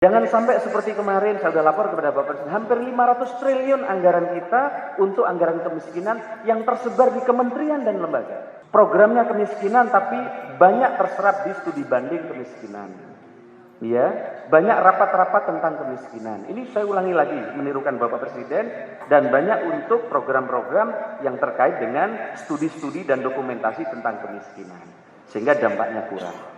Jangan sampai seperti kemarin saya sudah lapor kepada Bapak Presiden, hampir 500 triliun anggaran kita untuk anggaran kemiskinan yang tersebar di kementerian dan lembaga. Programnya kemiskinan tapi banyak terserap di studi banding kemiskinan. Ya, banyak rapat-rapat tentang kemiskinan. Ini saya ulangi lagi, menirukan Bapak Presiden, dan banyak untuk program-program yang terkait dengan studi-studi dan dokumentasi tentang kemiskinan. Sehingga dampaknya kurang.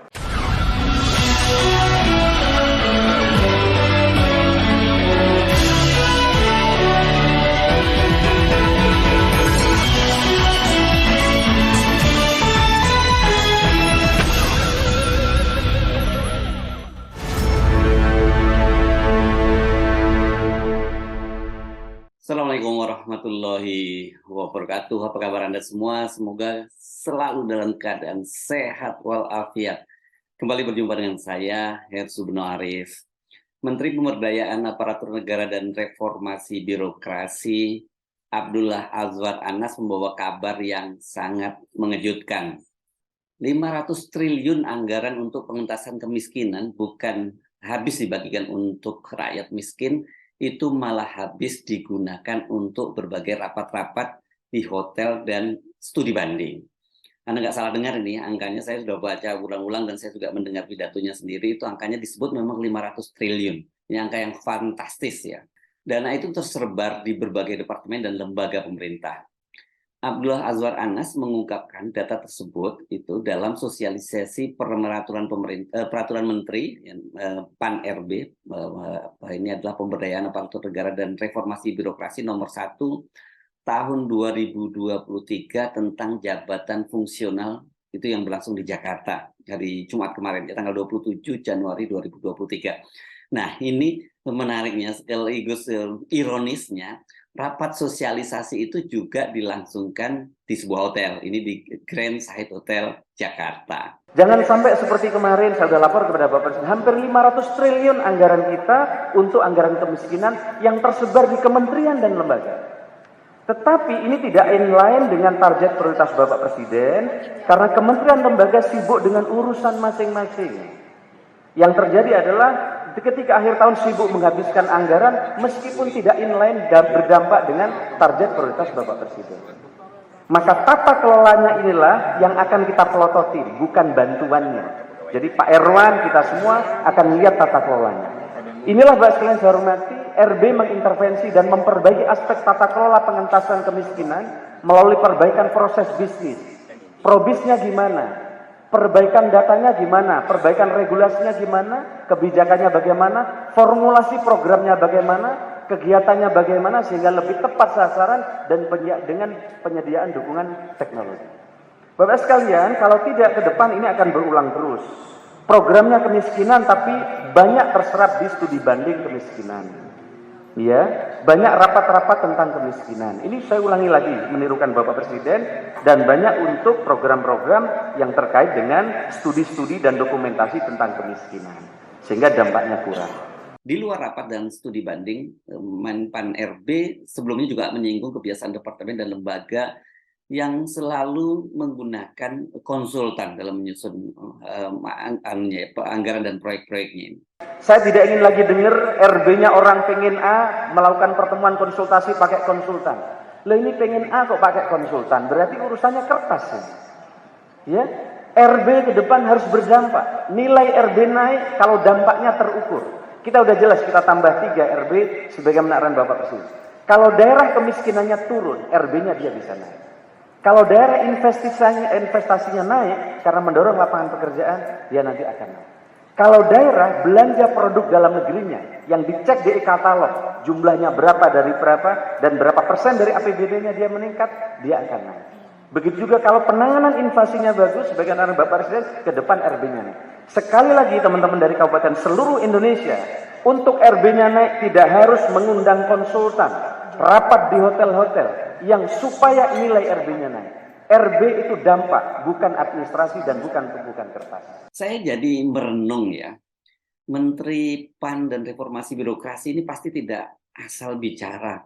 Assalamualaikum warahmatullahi wabarakatuh. Apa kabar Anda semua? Semoga selalu dalam keadaan sehat walafiat. Kembali berjumpa dengan saya, Hersu Beno Arif, Menteri Pemberdayaan Aparatur Negara dan Reformasi Birokrasi. Abdullah Azwar Anas membawa kabar yang sangat mengejutkan. 500 triliun anggaran untuk pengentasan kemiskinan bukan habis dibagikan untuk rakyat miskin, itu malah habis digunakan untuk berbagai rapat-rapat di hotel dan studi banding. Anda nggak salah dengar ini, angkanya saya sudah baca ulang-ulang dan saya juga mendengar pidatonya sendiri, itu angkanya disebut memang 500 triliun. Ini angka yang fantastis ya. Dana itu tersebar di berbagai departemen dan lembaga pemerintah. Abdullah Azwar Anas mengungkapkan data tersebut itu dalam sosialisasi peraturan Menteri PAN RB, ini adalah Pemberdayaan Aparatur Negara dan Reformasi Birokrasi nomor 1 tahun 2023 tentang jabatan fungsional, itu yang berlangsung di Jakarta hari Jumat kemarin, tanggal 27 Januari 2023. Nah, ini menariknya sekaligus ironisnya, rapat sosialisasi itu juga dilangsungkan di sebuah hotel, ini di Grand Sahid Hotel Jakarta. Jangan sampai seperti kemarin saya sudah lapor kepada Bapak Presiden, hampir 500 triliun anggaran kita untuk anggaran kemiskinan yang tersebar di kementerian dan lembaga. Tetapi ini tidak inline dengan target prioritas Bapak Presiden, karena kementerian lembaga sibuk dengan urusan masing-masing. Yang terjadi adalah ketika akhir tahun sibuk menghabiskan anggaran meskipun tidak inline dan berdampak dengan target prioritas Bapak Presiden. Maka tata kelolanya inilah yang akan kita pelototi, bukan bantuannya. Jadi Pak Erwan, kita semua akan lihat tata kelolanya. Inilah Bapak sekalian saya hormati, RB mengintervensi dan memperbaiki aspek tata kelola pengentasan kemiskinan melalui perbaikan proses bisnis. Probisnya gimana? Perbaikan datanya gimana, perbaikan regulasinya gimana, kebijakannya bagaimana, formulasi programnya bagaimana, kegiatannya bagaimana sehingga lebih tepat sasaran dan dengan penyediaan dukungan teknologi. Bapak sekalian, kalau tidak ke depan ini akan berulang terus. Programnya kemiskinan tapi banyak terserap di studi banding kemiskinan. Ya, banyak rapat-rapat tentang kemiskinan. Ini saya ulangi lagi, menirukan Bapak Presiden, dan banyak untuk program-program yang terkait dengan studi-studi dan dokumentasi tentang kemiskinan. Sehingga dampaknya kurang. Di luar rapat dan studi banding, Menpan RB sebelumnya juga menyinggung kebiasaan departemen dan lembaga yang selalu menggunakan konsultan dalam menyusun anggaran dan proyek-proyeknya. Saya tidak ingin lagi dengar RB-nya orang pengen A melakukan pertemuan konsultasi pakai konsultan. Loh ini pengen A kok pakai konsultan, berarti urusannya kertas ya. RB ke depan harus berdampak. Nilai RB naik kalau dampaknya terukur. Kita udah jelas kita tambah 3 RB sebagaimana arahan Bapak Presiden. Kalau daerah kemiskinannya turun, RB-nya dia bisa naik. Kalau daerah investasinya naik karena mendorong lapangan pekerjaan, dia nanti akan naik. Kalau daerah belanja produk dalam negerinya yang dicek di e-katalog jumlahnya berapa dari berapa dan berapa persen dari APBD-nya dia meningkat, dia akan naik. Begitu juga kalau penanganan inflasinya bagus, sebagian arahan Bapak Presiden, ke depan RB-nya naik. Sekali lagi teman-teman dari kabupaten seluruh Indonesia, untuk RB-nya naik tidak harus mengundang konsultan, rapat di hotel-hotel yang supaya nilai RB-nya naik. RB itu dampak, bukan administrasi dan bukan tumpukan kertas. Saya jadi merenung ya, Menteri PAN dan Reformasi Birokrasi ini pasti tidak asal bicara.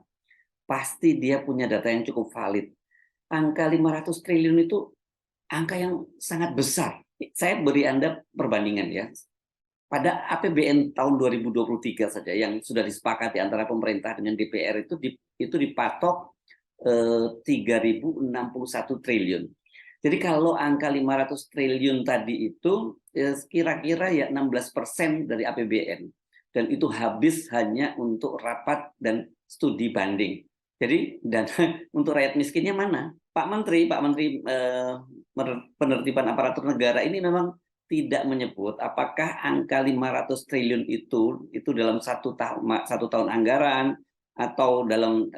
Pasti dia punya data yang cukup valid. Angka 500 triliun itu angka yang sangat besar. Saya beri Anda perbandingan ya. pada APBN tahun 2023 saja yang sudah disepakati antara pemerintah dengan DPR itu dipatok 3.061 triliun. Jadi kalau angka 500 triliun tadi itu kira-kira ya 16% dari APBN. Dan itu habis hanya untuk rapat dan studi banding. Jadi dan untuk rakyat miskinnya mana? Pak Menteri Penertiban Aparatur Negara ini memang tidak menyebut apakah angka 500 triliun itu dalam satu tahun anggaran atau dalam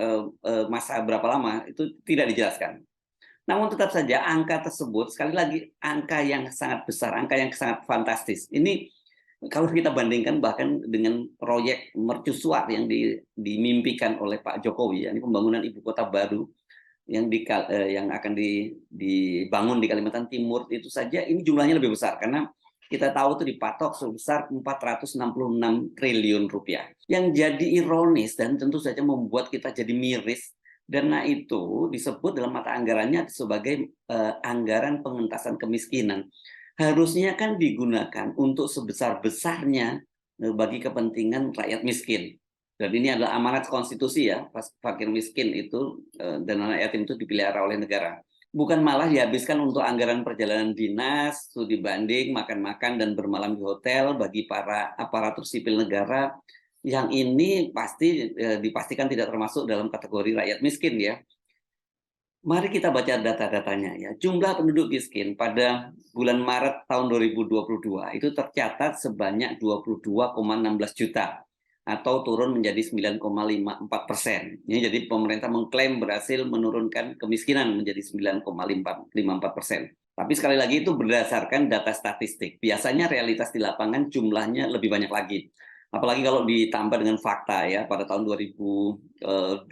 masa berapa lama, itu tidak dijelaskan. Namun tetap saja angka tersebut, sekali lagi, angka yang sangat besar, angka yang sangat fantastis. Ini kalau kita bandingkan bahkan dengan proyek mercusuar yang dimimpikan oleh Pak Jokowi, ini pembangunan ibu kota baru yang akan dibangun di Kalimantan Timur, itu saja ini jumlahnya lebih besar karena kita tahu itu dipatok sebesar 466 triliun rupiah. Yang jadi ironis dan tentu saja membuat kita jadi miris, dana itu disebut dalam mata anggarannya sebagai anggaran pengentasan kemiskinan. Harusnya kan digunakan untuk sebesar-besarnya bagi kepentingan rakyat miskin. Dan ini adalah amanat konstitusi ya, fakir miskin itu dan anak yatim itu dipelihara oleh negara. Bukan malah dihabiskan untuk anggaran perjalanan dinas, studi banding, makan-makan, dan bermalam di hotel bagi para aparatur sipil negara yang ini pasti dipastikan tidak termasuk dalam kategori rakyat miskin ya. Mari kita baca data-datanya ya. Jumlah penduduk miskin pada bulan Maret tahun 2022 itu tercatat sebanyak 22,16 juta atau turun menjadi 9,54%. Ini jadi pemerintah mengklaim berhasil menurunkan kemiskinan menjadi 9,54%. Tapi sekali lagi itu berdasarkan data statistik. Biasanya realitas di lapangan jumlahnya lebih banyak lagi. Apalagi kalau ditambah dengan fakta ya, pada tahun 2022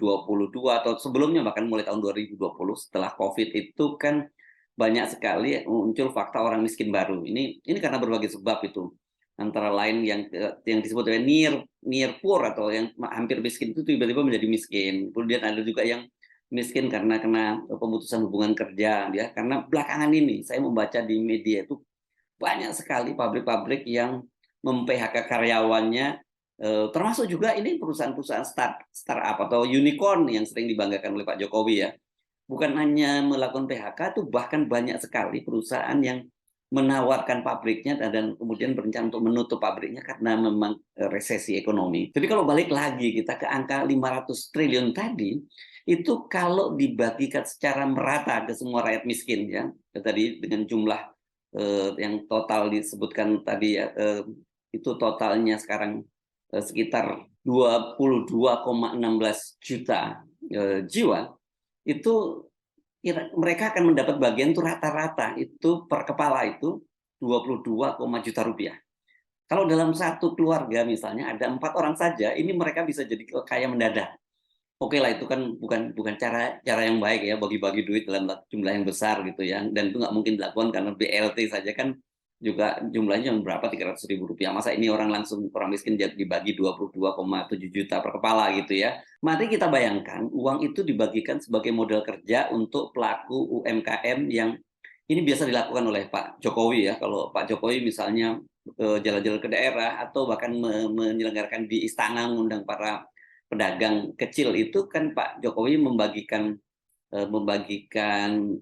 atau sebelumnya bahkan mulai tahun 2020 setelah COVID itu kan banyak sekali muncul fakta orang miskin baru. Ini karena berbagai sebab itu. Antara lain yang disebut near poor atau yang hampir miskin itu tiba-tiba menjadi miskin. Kemudian ada juga yang miskin karena kena pemutusan hubungan kerja ya. Karena belakangan ini saya membaca di media itu banyak sekali pabrik-pabrik yang mem-PHK karyawannya, termasuk juga ini perusahaan-perusahaan startup atau unicorn yang sering dibanggakan oleh Pak Jokowi ya. Bukan hanya melakukan PHK, tuh bahkan banyak sekali perusahaan yang menawarkan pabriknya dan kemudian berencana untuk menutup pabriknya karena memang resesi ekonomi. Jadi kalau balik lagi kita ke angka 500 triliun tadi, itu kalau dibagikan secara merata ke semua rakyat miskin ya, tadi dengan jumlah yang total disebutkan tadi ya, itu totalnya sekarang sekitar 22,16 juta jiwa, itu mereka akan mendapat bagian itu rata-rata itu per kepala itu 22, juta rupiah. Kalau dalam satu keluarga misalnya ada 4 orang saja, ini mereka bisa jadi kaya mendadak. Oke lah, itu kan bukan cara yang baik ya, bagi-bagi duit dalam jumlah yang besar gitu ya, dan itu nggak mungkin dilakukan karena BLT saja kan juga jumlahnya berapa, 300.000 rupiah. Masa ini orang miskin dibagi 22,7 juta per kepala gitu ya. Mari kita bayangkan uang itu dibagikan sebagai modal kerja untuk pelaku UMKM yang ini biasa dilakukan oleh Pak Jokowi ya. Kalau Pak Jokowi misalnya jalan-jalan ke daerah atau bahkan menyelenggarakan di istana mengundang para pedagang kecil, itu kan Pak Jokowi membagikan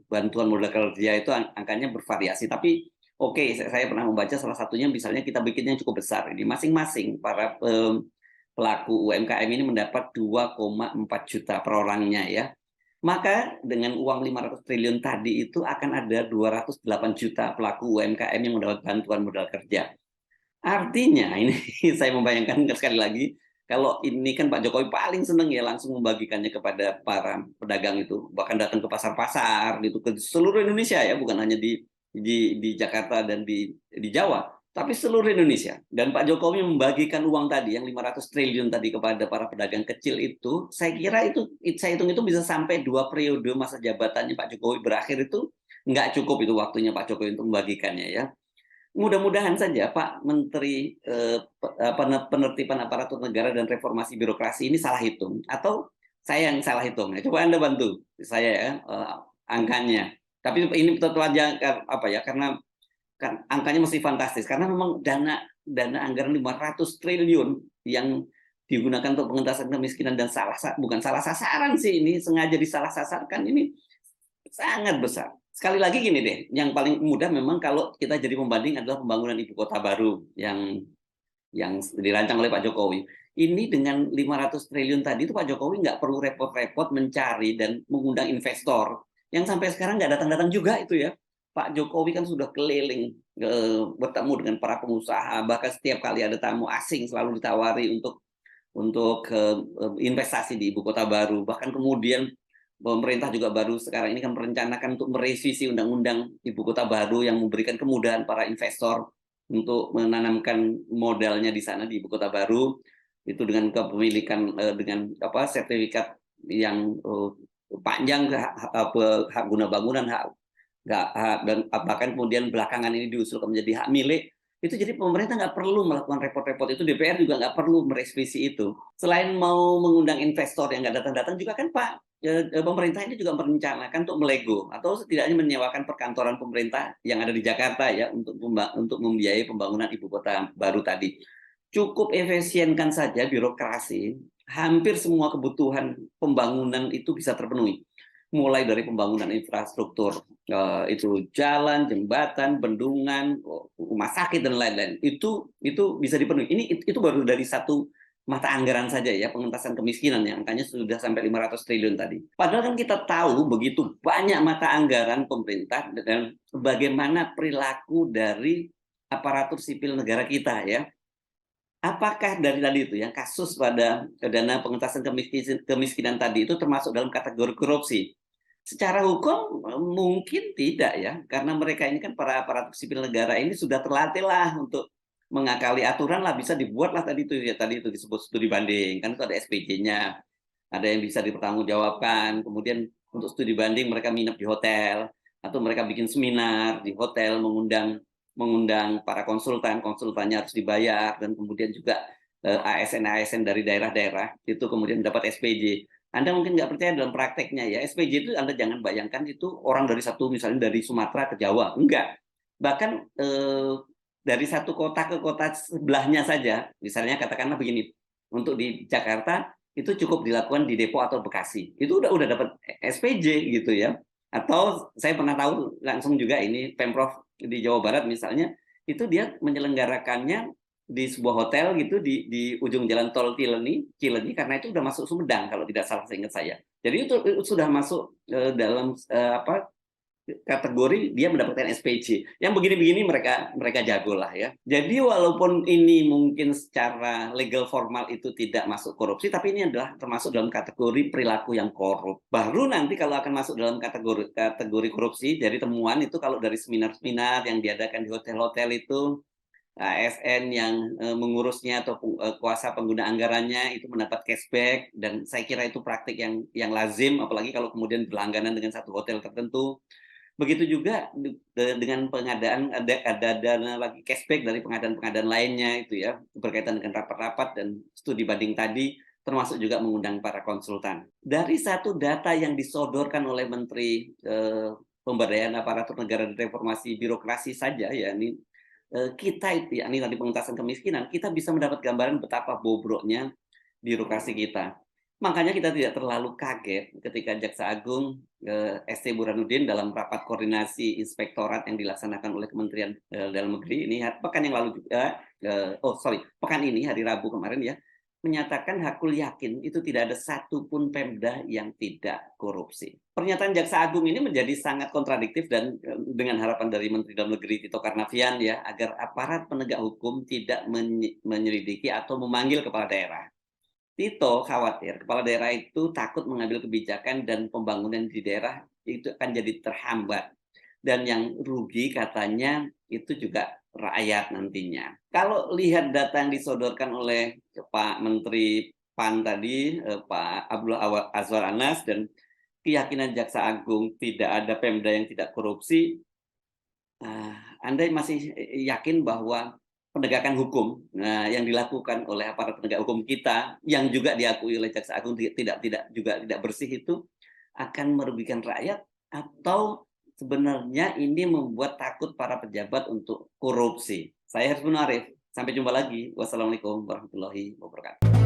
bantuan modal kerja itu angkanya bervariasi. Tapi oke, saya pernah membaca salah satunya misalnya kita bikinnya cukup besar. Ini masing-masing para pelaku UMKM ini mendapat 2,4 juta per orangnya ya. Maka dengan uang 500 triliun tadi itu akan ada 208 juta pelaku UMKM yang mendapat bantuan modal kerja. Artinya ini saya membayangkan sekali lagi, kalau ini kan Pak Jokowi paling senang ya langsung membagikannya kepada para pedagang itu, bahkan datang ke pasar-pasar gitu ke seluruh Indonesia ya, bukan hanya di Jakarta dan di Jawa, tapi seluruh Indonesia. Dan Pak Jokowi membagikan uang tadi yang 500 triliun tadi kepada para pedagang kecil itu, saya kira saya hitung itu bisa sampai 2 periode masa jabatannya Pak Jokowi berakhir itu nggak cukup itu waktunya Pak Jokowi untuk membagikannya ya. Mudah-mudahan saja Pak Menteri Penertiban Aparatur Negara dan Reformasi Birokrasi ini salah hitung, atau saya yang salah hitung. Coba Anda bantu saya ya angkanya. Tapi ini tentu aja karena kan angkanya mesti fantastis karena memang dana dana anggaran 500 triliun yang digunakan untuk pengentasan kemiskinan dan bukan salah sasaran sih, ini sengaja disalah sasarkan, ini sangat besar. Sekali lagi gini deh, yang paling mudah memang kalau kita jadi pembanding adalah pembangunan ibu kota baru yang dirancang oleh Pak Jokowi. Ini dengan 500 triliun tadi itu Pak Jokowi nggak perlu repot-repot mencari dan mengundang investor yang sampai sekarang nggak datang-datang juga itu ya. Pak Jokowi kan sudah keliling bertemu dengan para pengusaha, bahkan setiap kali ada tamu asing selalu ditawari untuk investasi di ibu kota baru. Bahkan kemudian pemerintah juga baru sekarang ini kan merencanakan untuk merevisi undang-undang ibu kota baru yang memberikan kemudahan para investor untuk menanamkan modalnya di sana di ibu kota baru itu dengan kepemilikan dengan sertifikat yang panjang hak guna bangunan dan bahkan kemudian belakangan ini diusulkan menjadi hak milik. Itu jadi pemerintah nggak perlu melakukan repot-repot itu, DPR juga nggak perlu merevisi itu. Selain mau mengundang investor yang nggak datang-datang juga kan pemerintah ini juga merencanakan untuk melego atau setidaknya menyewakan perkantoran pemerintah yang ada di Jakarta ya untuk membiayai pembangunan ibu kota baru tadi. Cukup efisienkan saja birokrasi, hampir semua kebutuhan pembangunan itu bisa terpenuhi. Mulai dari pembangunan infrastruktur, itu jalan, jembatan, bendungan, rumah sakit dan lain-lain. Itu bisa dipenuhi. Itu baru dari satu mata anggaran saja ya, pengentasan kemiskinan yang angkanya sudah sampai 500 triliun tadi. Padahal kan kita tahu begitu banyak mata anggaran pemerintah dan bagaimana perilaku dari aparatur sipil negara kita ya. Apakah dari tadi itu yang kasus pada dana pengentasan kemiskinan tadi itu termasuk dalam kategori korupsi? Secara hukum mungkin tidak ya, karena mereka ini kan para aparatur sipil negara ini sudah terlatih lah untuk mengakali aturan lah, bisa dibuat lah tadi itu disebut studi banding, kan itu ada SPJ-nya, ada yang bisa dipertanggungjawabkan, kemudian untuk studi banding mereka nginep di hotel, atau mereka bikin seminar di hotel, mengundang para konsultannya harus dibayar, dan kemudian juga ASN dari daerah-daerah itu kemudian mendapat SPJ. Anda mungkin nggak percaya dalam prakteknya ya, SPJ itu Anda jangan bayangkan itu orang misalnya dari Sumatera ke Jawa, enggak. Bahkan dari satu kota ke kota sebelahnya saja, misalnya katakanlah begini, untuk di Jakarta itu cukup dilakukan di Depok atau Bekasi, itu udah dapat SPJ gitu ya. Atau saya pernah tahu langsung juga ini Pemprov di Jawa Barat misalnya, itu dia menyelenggarakannya di sebuah hotel gitu di ujung jalan tol Cilenyi karena itu udah masuk Sumedang kalau tidak salah seingat saya. Jadi itu sudah masuk dalam kategori dia mendapatkan SPJ. Yang begini-begini mereka jago lah ya. Jadi walaupun ini mungkin secara legal formal itu tidak masuk korupsi, tapi ini adalah termasuk dalam kategori perilaku yang korup. Baru nanti kalau akan masuk dalam kategori korupsi, jadi temuan itu kalau dari seminar-seminar yang diadakan di hotel-hotel itu, ASN yang mengurusnya atau kuasa pengguna anggarannya itu mendapat cashback, dan saya kira itu praktik yang lazim, apalagi kalau kemudian berlangganan dengan satu hotel tertentu. Begitu juga dengan pengadaan ada dana lagi cashback dari pengadaan-pengadaan lainnya itu ya, berkaitan dengan rapat-rapat dan studi banding tadi, termasuk juga mengundang para konsultan. Dari satu data yang disodorkan oleh Menteri Pemberdayaan Aparatur Negara dan Reformasi Birokrasi saja ya, ini kita itu ya, ini tadi pengentasan kemiskinan, kita bisa mendapat gambaran betapa bobroknya birokrasi kita. Makanya kita tidak terlalu kaget ketika Jaksa Agung ST Burhanuddin dalam rapat koordinasi inspektorat yang dilaksanakan oleh Kementerian Dalam Negeri ini pekan yang lalu juga, pekan ini hari Rabu kemarin ya, menyatakan hakul yakin itu tidak ada satupun Pemda yang tidak korupsi. Pernyataan Jaksa Agung ini menjadi sangat kontradiktif dan dengan harapan dari Menteri Dalam Negeri Tito Karnavian ya, agar aparat penegak hukum tidak menyelidiki atau memanggil kepala daerah. Tito khawatir kepala daerah itu takut mengambil kebijakan dan pembangunan di daerah itu akan jadi terhambat. Dan yang rugi katanya itu juga rakyat nantinya. Kalau lihat data yang disodorkan oleh Pak Menteri PAN tadi, Pak Abdullah Azwar Anas, dan keyakinan Jaksa Agung tidak ada Pemda yang tidak korupsi, Anda masih yakin bahwa penegakan hukum yang dilakukan oleh aparat penegak hukum kita yang juga diakui oleh Jaksa Agung tidak bersih itu akan merugikan rakyat, atau sebenarnya ini membuat takut para pejabat untuk korupsi? Saya Herzbun Arif, Sampai jumpa lagi. Wassalamualaikum warahmatullahi wabarakatuh.